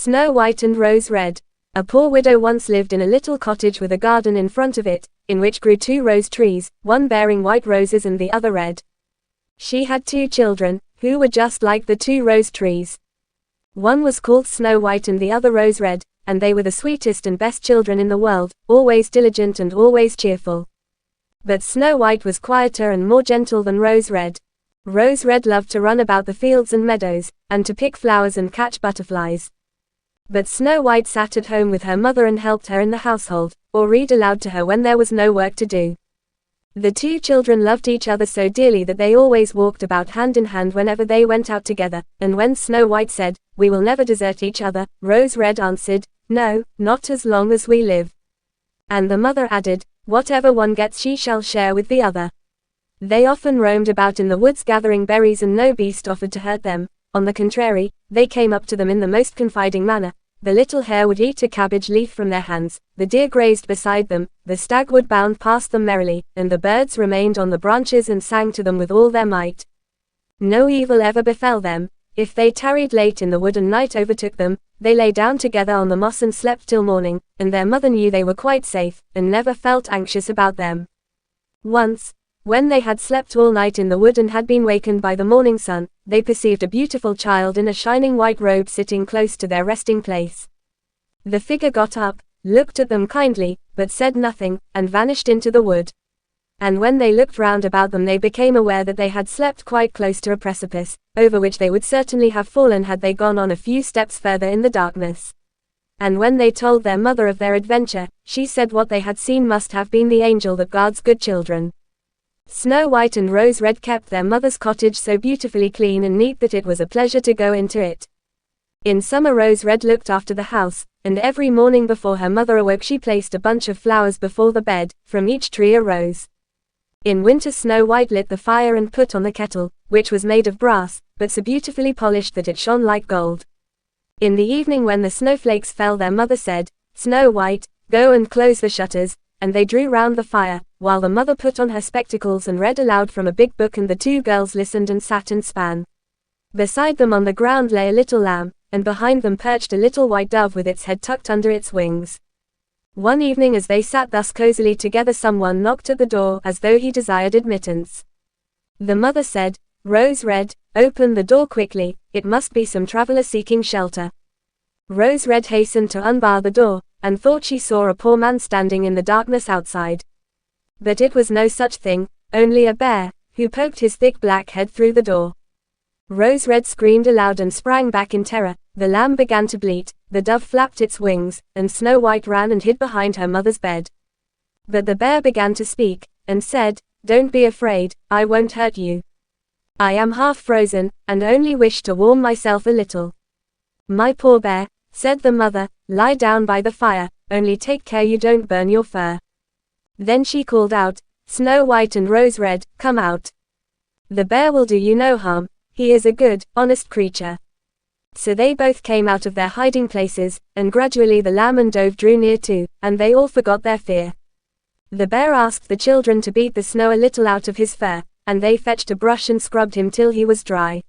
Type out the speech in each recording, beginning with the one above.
Snow White and Rose Red. A poor widow once lived in a little cottage with a garden in front of it, in which grew 2 rose trees, one bearing white roses and the other red. She had 2 children, who were just like the 2 rose trees. One was called Snow White and the other Rose Red, and they were the sweetest and best children in the world, always diligent and always cheerful. But Snow White was quieter and more gentle than Rose Red. Rose Red loved to run about the fields and meadows, and to pick flowers and catch butterflies. But Snow White sat at home with her mother and helped her in the household, or read aloud to her when there was no work to do. The 2 children loved each other so dearly that they always walked about hand in hand whenever they went out together, and when Snow White said, "We will never desert each other," Rose Red answered, "No, not as long as we live." And the mother added, "Whatever one gets she shall share with the other." They often roamed about in the woods gathering berries and no beast offered to hurt them. On the contrary, they came up to them in the most confiding manner. The little hare would eat a cabbage leaf from their hands, the deer grazed beside them, the stag would bound past them merrily, and the birds remained on the branches and sang to them with all their might. No evil ever befell them. If they tarried late in the wood and night overtook them, they lay down together on the moss and slept till morning, and their mother knew they were quite safe, and never felt anxious about them. Once, when they had slept all night in the wood and had been wakened by the morning sun, they perceived a beautiful child in a shining white robe sitting close to their resting place. The figure got up, looked at them kindly, but said nothing, and vanished into the wood. And when they looked round about them they became aware that they had slept quite close to a precipice, over which they would certainly have fallen had they gone on a few steps further in the darkness. And when they told their mother of their adventure, she said what they had seen must have been the angel that guards good children. Snow White and Rose Red kept their mother's cottage so beautifully clean and neat that it was a pleasure to go into it. In summer Rose Red looked after the house, and every morning before her mother awoke she placed a bunch of flowers before the bed, from each tree a rose. In winter Snow White lit the fire and put on the kettle, which was made of brass, but so beautifully polished that it shone like gold. In the evening when the snowflakes fell their mother said, "Snow White, go and close the shutters," and they drew round the fire, while the mother put on her spectacles and read aloud from a big book and the 2 girls listened and sat and span. Beside them on the ground lay a little lamb, and behind them perched a little white dove with its head tucked under its wings. One evening as they sat thus cozily together someone knocked at the door as though he desired admittance. The mother said, "Rose Red, open the door quickly, it must be some traveler seeking shelter." Rose Red hastened to unbar the door, and thought she saw a poor man standing in the darkness outside. But it was no such thing, only a bear, who poked his thick black head through the door. Rose Red screamed aloud and sprang back in terror, the lamb began to bleat, the dove flapped its wings, and Snow White ran and hid behind her mother's bed. But the bear began to speak, and said, "Don't be afraid, I won't hurt you. I am half frozen, and only wish to warm myself a little." "My poor bear," said the mother, "lie down by the fire, only take care you don't burn your fur." Then she called out, "Snow White and Rose Red, come out. The bear will do you no harm, he is a good, honest creature." So they both came out of their hiding places, and gradually the lamb and dove drew near too, and they all forgot their fear. The bear asked the children to beat the snow a little out of his fur, and they fetched a brush and scrubbed him till he was dry.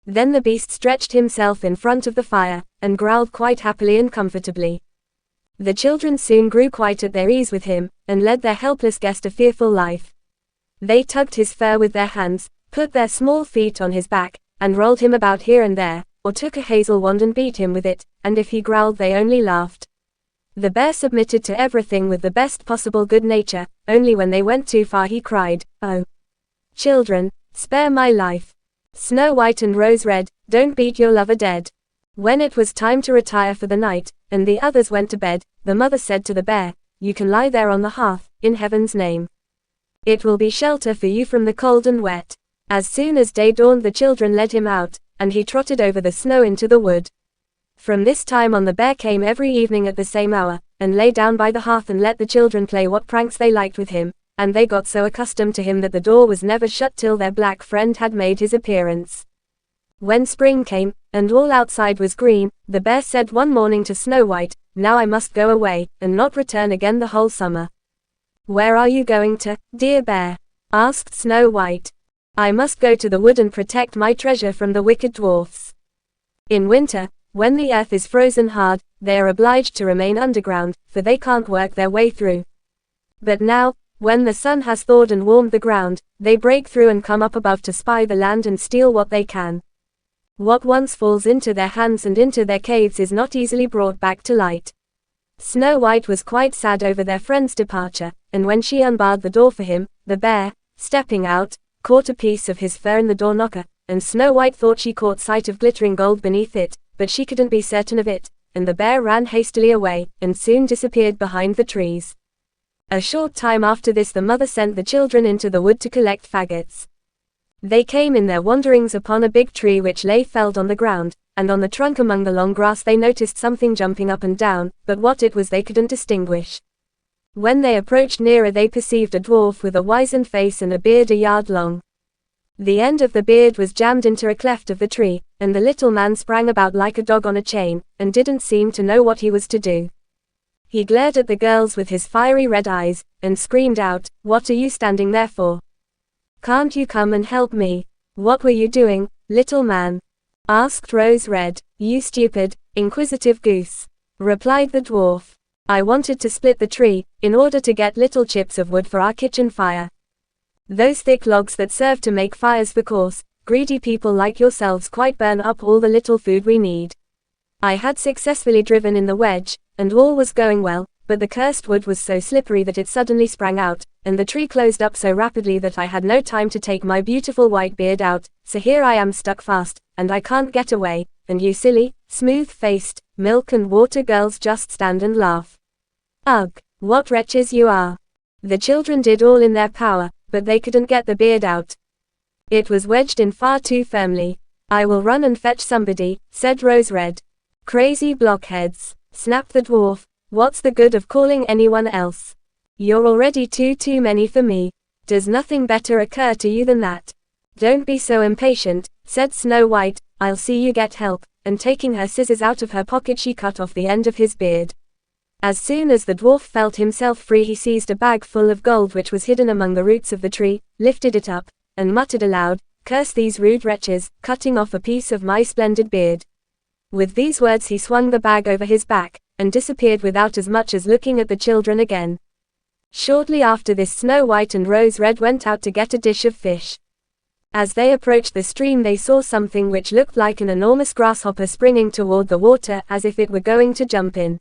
Then the beast stretched himself in front of the fire, and growled quite happily and comfortably. The children soon grew quite at their ease with him, and led their helpless guest a fearful life. They tugged his fur with their hands, put their small feet on his back, and rolled him about here and there, or took a hazel wand and beat him with it, and if he growled they only laughed. The bear submitted to everything with the best possible good nature, only when they went too far he cried, "Oh, children, spare my life. Snow White and Rose Red, don't beat your lover dead." When it was time to retire for the night, and the others went to bed, the mother said to the bear, "You can lie there on the hearth, in heaven's name. It will be shelter for you from the cold and wet." As soon as day dawned the children led him out, and he trotted over the snow into the wood. From this time on the bear came every evening at the same hour, and lay down by the hearth and let the children play what pranks they liked with him, and they got so accustomed to him that the door was never shut till their black friend had made his appearance. When spring came, and all outside was green, the bear said one morning to Snow White, "Now I must go away, and not return again the whole summer." "Where are you going to, dear bear?" asked Snow White. "I must go to the wood and protect my treasure from the wicked dwarfs. In winter, When the earth is frozen hard, they are obliged to remain underground, for they can't work their way through. But now, when the sun has thawed and warmed the ground, they break through and come up above to spy the land and steal what they can. What once falls into their hands and into their caves is not easily brought back to light. Snow White was quite sad over their friend's departure, and when she unbarred the door for him, the bear, stepping out, caught a piece of his fur in the door knocker, and Snow White thought she caught sight of glittering gold beneath it, but she couldn't be certain of it, and the bear ran hastily away, and soon disappeared behind the trees. A short time after this the mother sent the children into the wood to collect faggots. They came in their wanderings upon a big tree which lay felled on the ground, and on the trunk among the long grass they noticed something jumping up and down, but what it was they couldn't distinguish. When they approached nearer they perceived a dwarf with a wizened face and a beard a yard long. The end of the beard was jammed into a cleft of the tree, and the little man sprang about like a dog on a chain, and didn't seem to know what he was to do. He glared at the girls with his fiery red eyes, and screamed out, "What are you standing there for? Can't you come and help me? What were you doing, little man?" asked Rose Red. "You stupid, inquisitive goose," replied the dwarf. "I wanted to split the tree, in order to get little chips of wood for our kitchen fire. Those thick logs that serve to make fires for coarse, greedy people like yourselves quite burn up all the little food we need. I had successfully driven in the wedge, and all was going well, but the cursed wood was so slippery that it suddenly sprang out, and the tree closed up so rapidly that I had no time to take my beautiful white beard out, so here I am stuck fast, and I can't get away, and you silly, smooth-faced, milk and water girls just stand and laugh. Ugh, what wretches you are." The children did all in their power, but they couldn't get the beard out. It was wedged in far too firmly. "I will run and fetch somebody," said Rose Red. "Crazy blockheads," snapped the dwarf, "what's the good of calling anyone else? You're already too many for me. Does nothing better occur to you than that?" "Don't be so impatient," said Snow White, "I'll see you get help," and taking her scissors out of her pocket she cut off the end of his beard. As soon as the dwarf felt himself free he seized a bag full of gold which was hidden among the roots of the tree, lifted it up, and muttered aloud, "Curse these rude wretches, cutting off a piece of my splendid beard." With these words he swung the bag over his back, and disappeared without as much as looking at the children again. Shortly after this Snow White and Rose Red went out to get a dish of fish. As they approached the stream they saw something which looked like an enormous grasshopper springing toward the water as if it were going to jump in.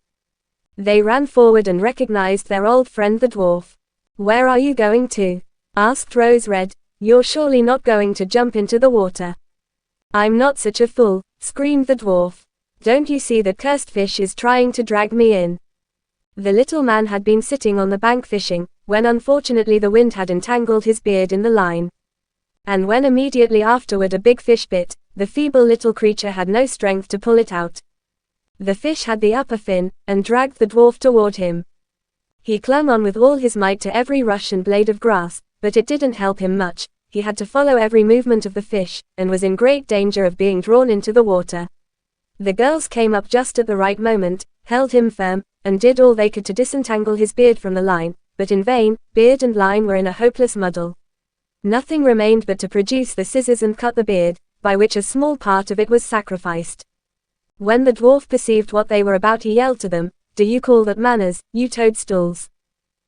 They ran forward and recognized their old friend the dwarf. "Where are you going to?" asked Rose Red. "You're surely not going to jump into the water." "I'm not such a fool," screamed the dwarf. "Don't you see that cursed fish is trying to drag me in?" The little man had been sitting on the bank fishing, when unfortunately the wind had entangled his beard in the line. And when immediately afterward a big fish bit, the feeble little creature had no strength to pull it out. The fish had the upper fin, and dragged the dwarf toward him. He clung on with all his might to every rush and blade of grass, but it didn't help him much. He had to follow every movement of the fish, and was in great danger of being drawn into the water. The girls came up just at the right moment, held him firm, and did all they could to disentangle his beard from the line, but in vain. Beard and line were in a hopeless muddle. Nothing remained but to produce the scissors and cut the beard, by which a small part of it was sacrificed. When the dwarf perceived what they were about he yelled to them, "Do you call that manners, you toadstools?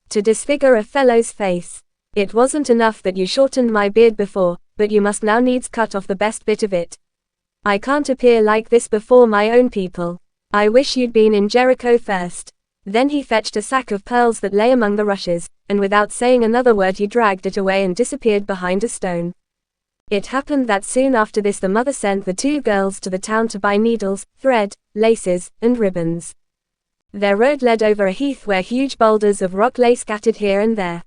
To disfigure a fellow's face? It wasn't enough that you shortened my beard before, but you must now needs cut off the best bit of it. I can't appear like this before my own people. I wish you'd been in Jericho first." Then he fetched a sack of pearls that lay among the rushes, and without saying another word he dragged it away and disappeared behind a stone. It happened that soon after this the mother sent the two girls to the town to buy needles, thread, laces, and ribbons. Their road led over a heath where huge boulders of rock lay scattered here and there.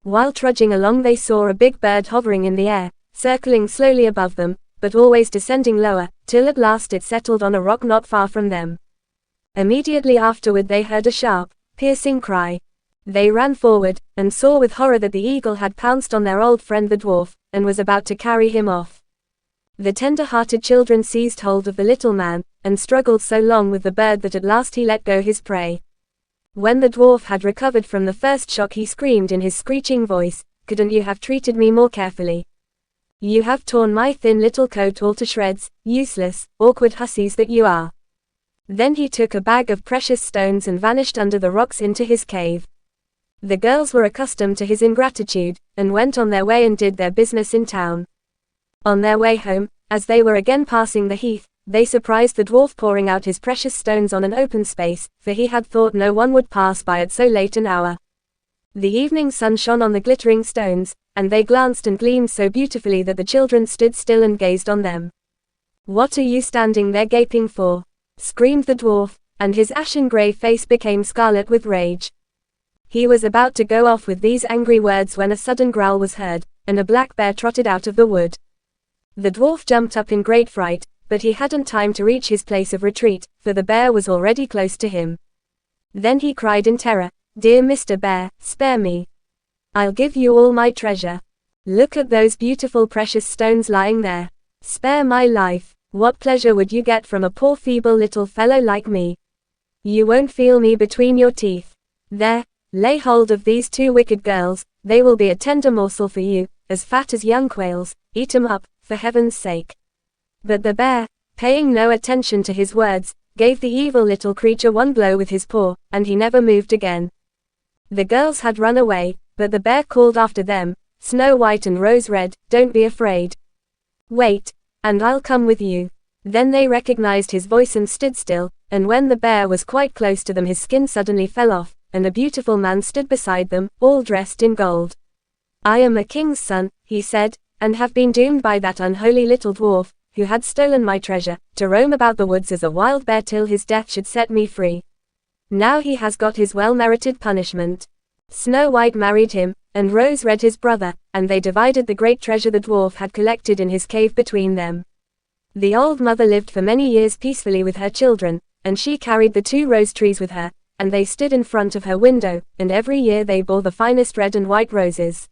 While trudging along they saw a big bird hovering in the air, circling slowly above them, but always descending lower, till at last it settled on a rock not far from them. Immediately afterward they heard a sharp, piercing cry. They ran forward, and saw with horror that the eagle had pounced on their old friend the dwarf, and was about to carry him off. The tender-hearted children seized hold of the little man, and struggled so long with the bird that at last he let go his prey. When the dwarf had recovered from the first shock he screamed in his screeching voice, "Couldn't you have treated me more carefully? You have torn my thin little coat all to shreds, useless, awkward hussies that you are." Then he took a bag of precious stones and vanished under the rocks into his cave. The girls were accustomed to his ingratitude, and went on their way and did their business in town. On their way home, as they were again passing the heath, they surprised the dwarf pouring out his precious stones on an open space, for he had thought no one would pass by at so late an hour. The evening sun shone on the glittering stones, and they glanced and gleamed so beautifully that the children stood still and gazed on them. "What are you standing there gaping for?" screamed the dwarf, and his ashen grey face became scarlet with rage. He was about to go off with these angry words when a sudden growl was heard, and a black bear trotted out of the wood. The dwarf jumped up in great fright, but he hadn't time to reach his place of retreat, for the bear was already close to him. Then he cried in terror, "Dear Mr. Bear, spare me. I'll give you all my treasure. Look at those beautiful precious stones lying there. Spare my life. What pleasure would you get from a poor feeble little fellow like me? You won't feel me between your teeth. There, lay hold of these two wicked girls, they will be a tender morsel for you, as fat as young quails, eat 'em up, for heaven's sake." But the bear, paying no attention to his words, gave the evil little creature one blow with his paw, and he never moved again. The girls had run away, but the bear called after them, "Snow White and Rose Red, don't be afraid. Wait, and I'll come with you." Then they recognized his voice and stood still, and when the bear was quite close to them his skin suddenly fell off, and a beautiful man stood beside them, all dressed in gold. "I am a king's son," he said, "and have been doomed by that unholy little dwarf, who had stolen my treasure, to roam about the woods as a wild bear till his death should set me free. Now he has got his well-merited punishment." Snow White married him, and Rose Red his brother, and they divided the great treasure the dwarf had collected in his cave between them. The old mother lived for many years peacefully with her children, and she carried the 2 rose trees with her, and they stood in front of her window, and every year they bore the finest red and white roses.